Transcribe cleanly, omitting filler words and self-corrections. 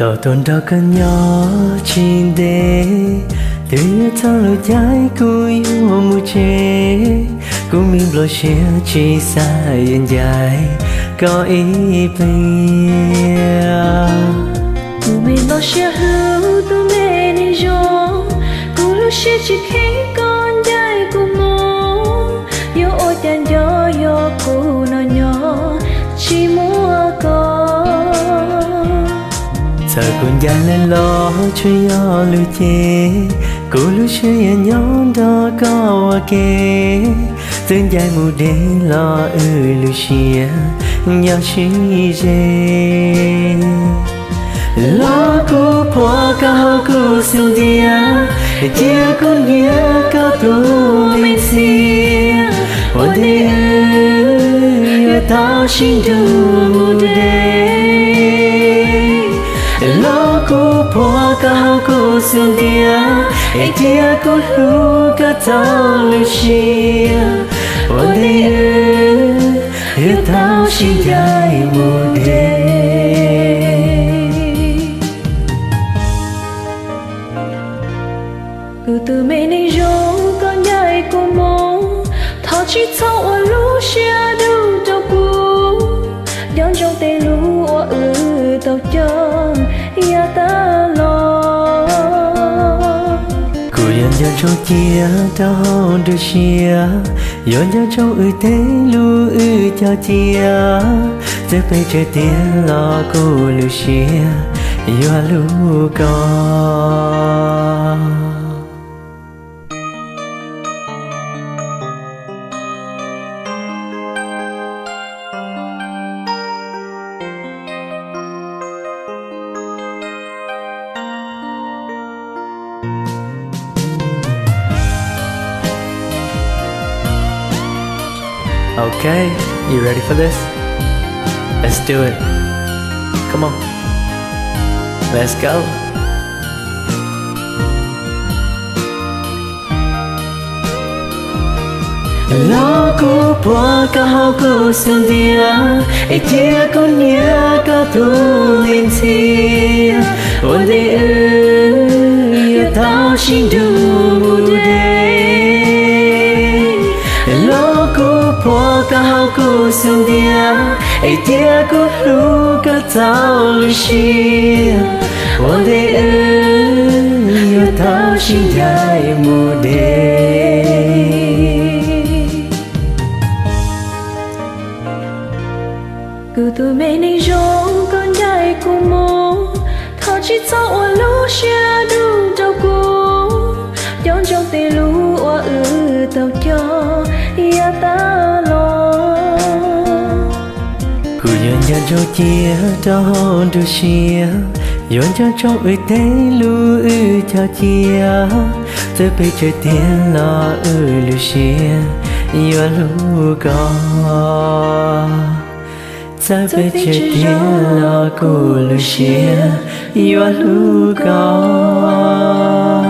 tàu tuần đó cần nhỏ trên đê từ thang lối trái cuối mù chê cũng mình lo chia chỉ xa yên dài có ý bia tụi mình lo chia hữu tụi mình đi gió cũng lo chia chỉ khi con trai của mô yêu ôi tan gió yêu cô nó nhỏ chỉ mua con giờ con già lên lo chuyện nhỏ lưu chê cô lưu chuyện nhỏ đó có kê tương dài mù đê lo lưu chia nhỏ chi dê lo cô qua cao cô siêu dia dia con nhớ cao tu mình xia ôi đê ơi tao xin du mù đê lo cô qua cao cô siêu dia dia con lu cả tao lưu chia ôi đê ơi tao xin dài mù đê cứ từ mấy này rong con nhảy của mong thọ chỉ thọ ở lũ xia đâu đâu cũ đón trong tay lũ ở tàu chân ya ta lo cô yên cho trong chia đau được chia yên cho trong tay lũ cho chia giờ bây giờ tiền lo cô lưu chia yêu lũ con. Okay, you ready for this? Let's do it. Come on. Let's go. Lo cô qua cao cô xuân dia dia con nhớ cao tu lên xia ôi đê ơi tao xin du mù đê lo cô qua cao cô xuân dia dia cô lu cả tao lưu xia ôi đê ơi tao xin dài mù đê cứ từ mấy này rong con trai của mô thọ chỉ thọ ở lũ xia đâu đâu cũ đón trong tay lũ ở tàu cho ya ta lo cô yên cho trong chia đau được chia yên cho trong tay lũ cho chia giờ bây giờ tiền lo lưu chia yêu lũ con giờ bây giờ tiền lo cô lưu chia yêu lũ con.